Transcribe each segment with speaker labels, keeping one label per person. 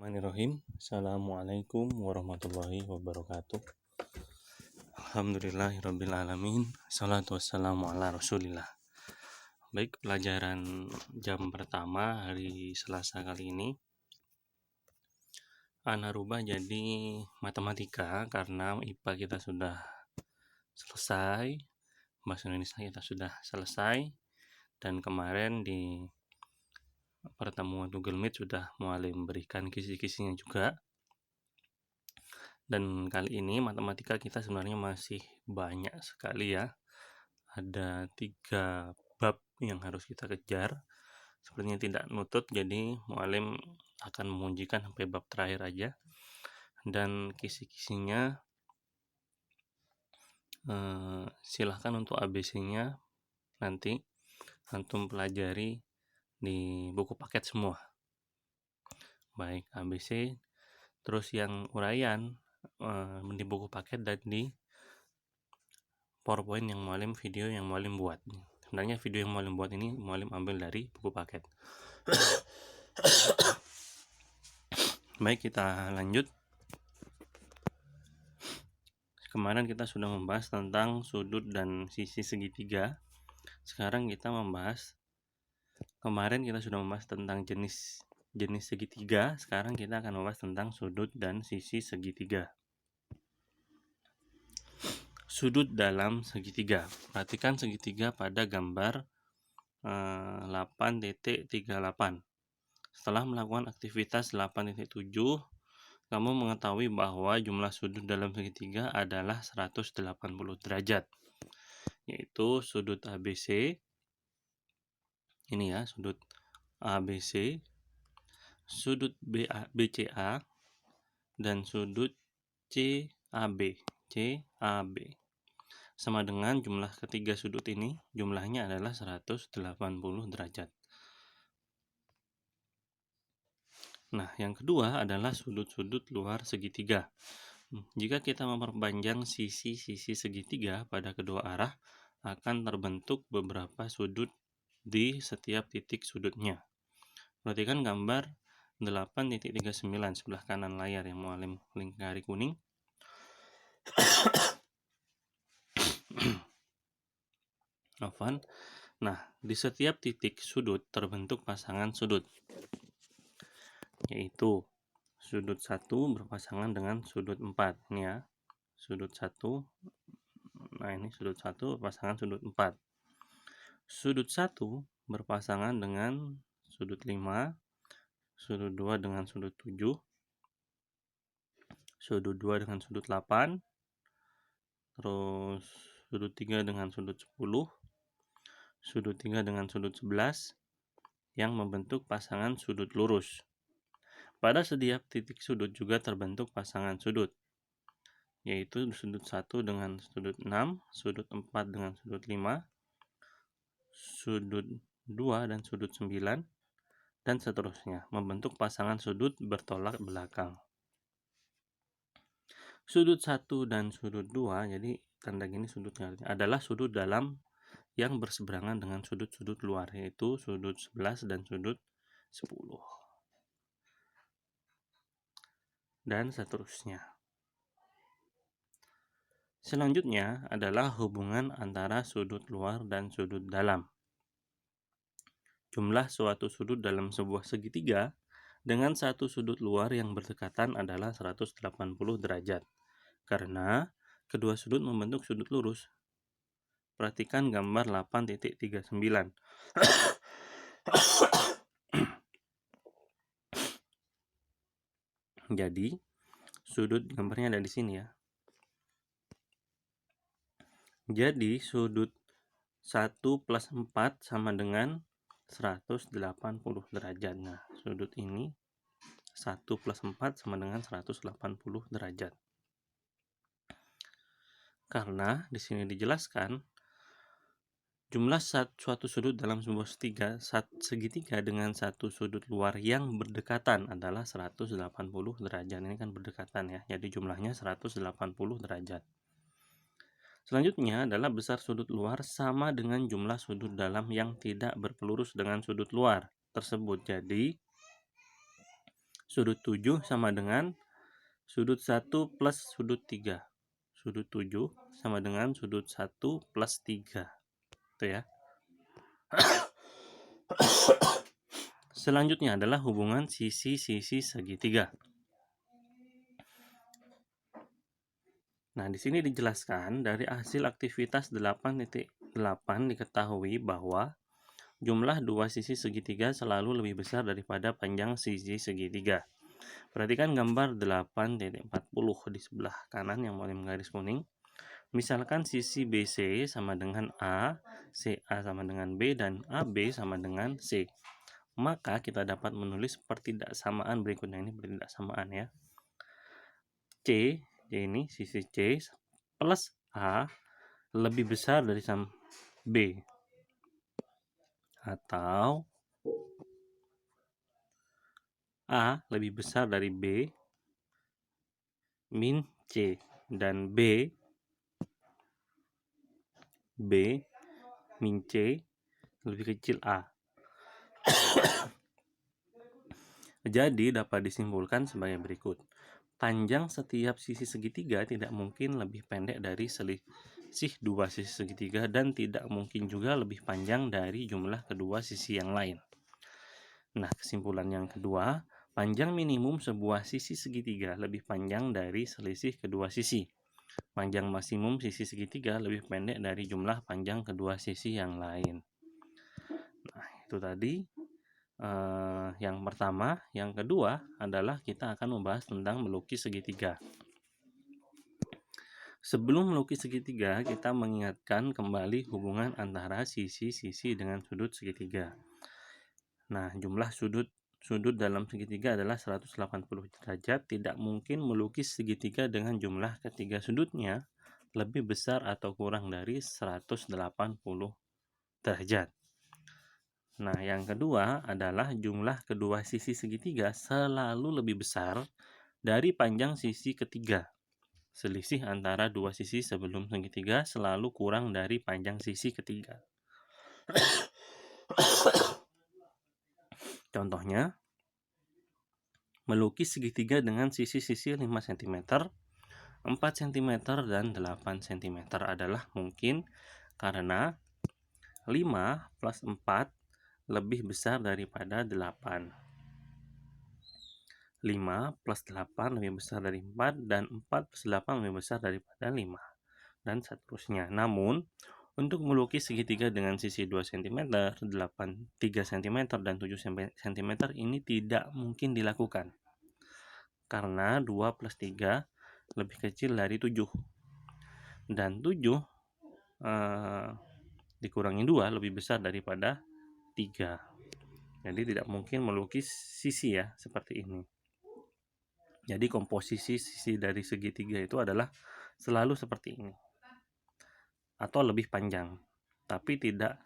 Speaker 1: Bismillahirrahmanirrahim. Assalamualaikum warahmatullahi wabarakatuh. Alhamdulillahirrabbilalamin. Assalatu wassalamu ala rasulillah. Baik, pelajaran jam pertama hari Selasa kali ini Ana rubah jadi matematika karena IPA kita sudah selesai, Bahasa Indonesia kita sudah selesai, dan kemarin di pertemuan Google Meet sudah mulai memberikan kisi-kisinya juga. Dan kali ini matematika kita sebenarnya masih banyak sekali ya. Ada 3 bab yang harus kita kejar. Sepertinya tidak nutut, jadi mualim akan mengujikan sampai bab terakhir aja. Dan kisi-kisinya silahkan untuk ABC-nya nanti antum pelajari di buku paket semua. Baik, ABC, terus yang uraian di buku paket dan di PowerPoint yang video yang mualim buat. Sebenarnya video yang mualim buat ini mualim ambil dari buku paket. Baik, kita lanjut. Kemarin kita sudah membahas tentang sudut dan sisi segitiga. Sekarang kita kemarin kita sudah membahas tentang jenis segitiga. Sekarang kita akan membahas tentang sudut dan sisi segitiga. Sudut dalam segitiga. Perhatikan segitiga pada gambar 8.38. Setelah melakukan aktivitas 8.7, kamu mengetahui bahwa jumlah sudut dalam segitiga adalah 180 derajat, yaitu sudut ABC, ini ya, sudut ABC, sudut BCA, dan sudut CAB. Sama dengan jumlah ketiga sudut ini, jumlahnya adalah 180 derajat. Nah, yang kedua adalah sudut-sudut luar segitiga. Jika kita memperpanjang sisi-sisi segitiga pada kedua arah, akan terbentuk beberapa sudut di setiap titik sudutnya. Perhatikan gambar 8.39 sebelah kanan layar yang mualim lingkari kuning. Nah, di setiap titik sudut terbentuk pasangan sudut, yaitu sudut 1 berpasangan dengan sudut 4. Ini ya, sudut 1. Nah, ini sudut 1 berpasangan sudut 4. Sudut 1 berpasangan dengan sudut 5, sudut 2 dengan sudut 7, sudut 2 dengan sudut 8, terus sudut 3 dengan sudut 10, sudut 3 dengan sudut 11, yang membentuk pasangan sudut lurus. Pada setiap titik sudut juga terbentuk pasangan sudut, yaitu sudut 1 dengan sudut 6, sudut 4 dengan sudut 5, sudut 2 dan sudut 9, dan seterusnya, membentuk pasangan sudut bertolak belakang. Sudut 1 dan sudut 2, jadi tanda gini sudutnya, adalah sudut dalam yang berseberangan dengan sudut-sudut luar, yaitu sudut 11 dan sudut 10. Dan seterusnya. Selanjutnya adalah hubungan antara sudut luar dan sudut dalam. Jumlah suatu sudut dalam sebuah segitiga dengan satu sudut luar yang berdekatan adalah 180 derajat, karena kedua sudut membentuk sudut lurus. Perhatikan gambar 8.39. Jadi, sudut gambarnya ada di sini ya. Jadi, sudut 1 plus 4 sama dengan 180 derajat. Nah, sudut ini 1 plus 4 sama dengan 180 derajat. Karena di sini dijelaskan jumlah suatu sudut dalam sebuah segitiga dengan satu sudut luar yang berdekatan adalah 180 derajat. Ini kan berdekatan ya. Jadi jumlahnya 180 derajat. Selanjutnya adalah besar sudut luar sama dengan jumlah sudut dalam yang tidak berpelurus dengan sudut luar tersebut. Jadi Sudut 7 sama dengan sudut 1 plus sudut 3. Sudut 7 sama dengan sudut 1 plus 3. Itu ya. Selanjutnya adalah hubungan sisi-sisi segitiga. Nah, di sini dijelaskan dari hasil aktivitas 8.8 diketahui bahwa jumlah dua sisi segitiga selalu lebih besar daripada panjang sisi segitiga. Perhatikan gambar 8.40 di sebelah kanan yang mulai menggaris kuning. Misalkan sisi BC sama dengan A, CA sama dengan B, dan AB sama dengan C. Maka kita dapat menulis pertidaksamaan berikutnya. Ini pertidaksamaan ya. C ini sisi C plus A lebih besar dari B, atau A lebih besar dari B min C, dan B min C lebih kecil A. Jadi dapat disimpulkan sebagai berikut. Panjang setiap sisi segitiga tidak mungkin lebih pendek dari selisih dua sisi segitiga, dan tidak mungkin juga lebih panjang dari jumlah kedua sisi yang lain. Nah, kesimpulan yang kedua, panjang minimum sebuah sisi segitiga lebih panjang dari selisih kedua sisi. Panjang maksimum sisi segitiga lebih pendek dari jumlah panjang kedua sisi yang lain. Nah, itu tadi yang pertama. Yang kedua adalah kita akan membahas tentang melukis segitiga. Sebelum melukis segitiga, kita mengingatkan kembali hubungan antara sisi-sisi dengan sudut segitiga. Nah, jumlah sudut dalam segitiga adalah 180 derajat. Tidak mungkin melukis segitiga dengan jumlah ketiga sudutnya lebih besar atau kurang dari 180 derajat. Nah, yang kedua adalah jumlah kedua sisi segitiga selalu lebih besar dari panjang sisi ketiga. Selisih antara dua sisi sebelum segitiga selalu kurang dari panjang sisi ketiga. Contohnya, melukis segitiga dengan sisi-sisi 5 cm, 4 cm, dan 8 cm adalah mungkin karena 5 plus 4 lebih besar daripada 8. 5 plus 8 lebih besar dari 4, dan 4 plus 8 lebih besar daripada 5, dan seterusnya. Namun, untuk melukis segitiga dengan sisi 2 cm, 3 cm, dan 7 cm ini tidak mungkin dilakukan. Karena 2 plus 3 lebih kecil dari 7. Dan 7 dikurangi 2 lebih besar daripada 3. Jadi tidak mungkin melukis sisi ya seperti ini. Jadi komposisi sisi dari segitiga itu adalah selalu seperti ini atau lebih panjang, tapi tidak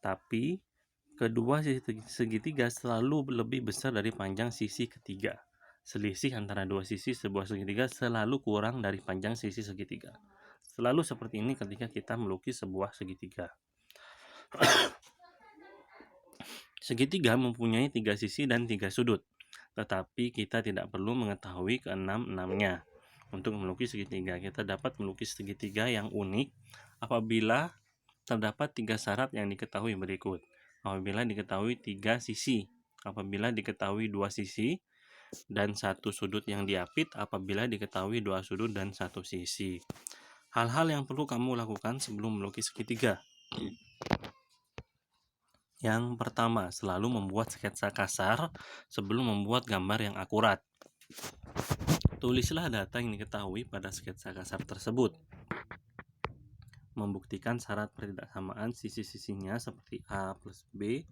Speaker 1: tapi kedua sisi segitiga selalu lebih besar dari panjang sisi ketiga. Selisih antara dua sisi sebuah segitiga selalu kurang dari panjang sisi segitiga. Selalu seperti ini ketika kita melukis sebuah segitiga. Segitiga mempunyai 3 sisi dan 3 sudut, tetapi kita tidak perlu mengetahui keenam-enamnya. Untuk melukis segitiga, kita dapat melukis segitiga yang unik apabila terdapat 3 syarat yang diketahui berikut. Apabila diketahui 3 sisi, apabila diketahui 2 sisi dan 1 sudut yang diapit, apabila diketahui 2 sudut dan 1 sisi. Hal-hal yang perlu kamu lakukan sebelum melukis segitiga. Yang pertama, selalu membuat sketsa kasar sebelum membuat gambar yang akurat. Tulislah data yang diketahui pada sketsa kasar tersebut. Membuktikan syarat pertidaksamaan sisi-sisinya seperti A plus B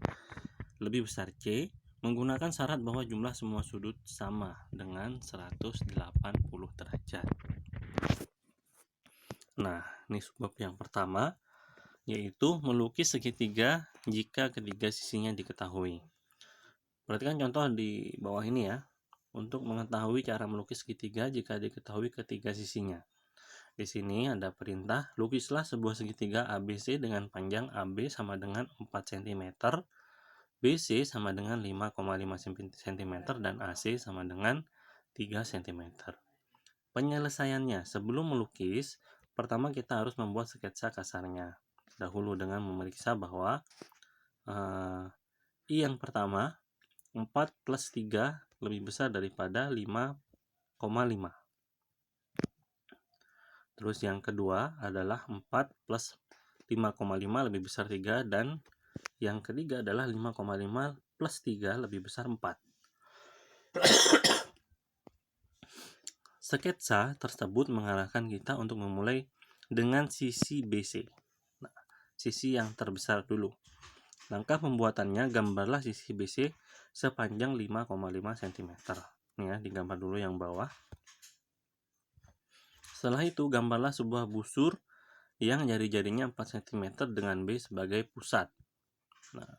Speaker 1: lebih besar C, menggunakan syarat bahwa jumlah semua sudut sama dengan 180 derajat. Nah, ini sebab yang pertama, yaitu melukis segitiga jika ketiga sisinya diketahui. Perhatikan contoh di bawah ini ya, untuk mengetahui cara melukis segitiga jika diketahui ketiga sisinya. Di sini ada perintah, lukislah sebuah segitiga ABC dengan panjang AB sama dengan 4 cm BC sama dengan 5,5 cm dan AC sama dengan 3 cm. Penyelesaiannya, sebelum melukis, pertama kita harus membuat sketsa kasarnya dahulu dengan memeriksa bahwa I yang pertama 4 plus 3 lebih besar daripada 5,5. Terus yang kedua adalah 4 plus 5,5 lebih besar 3, dan yang ketiga adalah 5,5 plus 3 lebih besar 4. Sketsa tersebut mengarahkan kita untuk memulai dengan sisi BC. Nah, sisi yang terbesar dulu. Langkah pembuatannya, gambarlah sisi BC sepanjang 5,5 cm. Nih ya, digambar dulu yang bawah. Setelah itu, gambarlah sebuah busur yang jari-jarinya 4 cm dengan B sebagai pusat. Nah,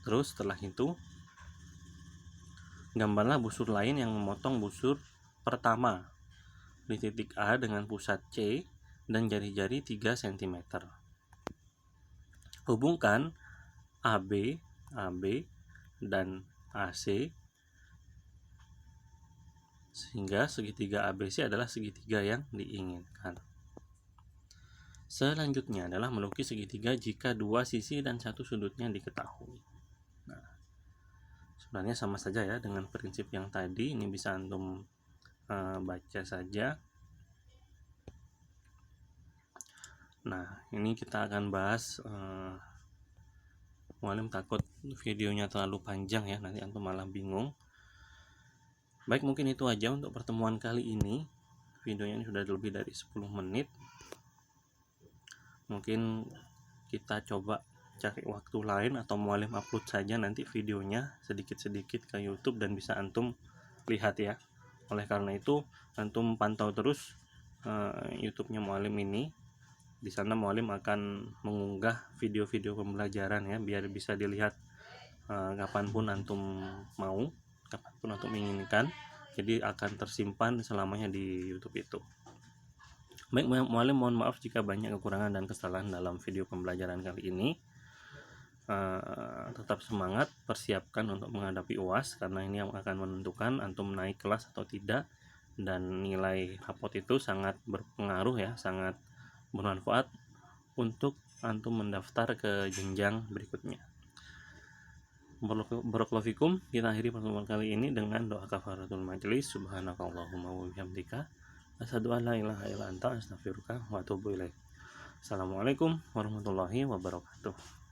Speaker 1: terus setelah itu, gambarlah busur lain yang memotong busur pertama di titik A dengan pusat C dan jari-jari 3 cm. Hubungkan AB, dan AC sehingga segitiga ABC adalah segitiga yang diinginkan. Selanjutnya adalah melukis segitiga jika dua sisi dan satu sudutnya diketahui. Nah, sebenarnya sama saja ya dengan prinsip yang tadi. Ini bisa antum baca saja. Nah, ini kita akan bahas, mualim takut videonya terlalu panjang ya, nanti antum malah bingung. Baik, mungkin itu aja untuk pertemuan kali ini. Videonya ini sudah lebih dari 10 menit. Mungkin kita coba cari waktu lain atau mualim upload saja nanti videonya sedikit-sedikit ke YouTube dan bisa antum lihat ya. Oleh karena itu, antum pantau terus YouTube-nya mualim ini. Di sana mualim akan mengunggah video-video pembelajaran ya, biar bisa dilihat kapanpun antum mau, kapanpun antum inginkan. Jadi akan tersimpan selamanya di YouTube itu. Baik, mualim mohon maaf jika banyak kekurangan dan kesalahan dalam video pembelajaran kali ini. Tetap semangat, persiapkan untuk menghadapi UAS karena ini yang akan menentukan antum naik kelas atau tidak, dan nilai rapot itu sangat berpengaruh ya, sangat bermanfaat untuk antum mendaftar ke jenjang berikutnya. Barakallahu fikum. Kita akhiri pertemuan kali ini dengan doa kafaratul majelis. Subhanakallahumma wa bihamdika asyhadu an la ilaha illa anta astaghfiruka wa atubu ilaik. Assalamualaikum warahmatullahi wabarakatuh.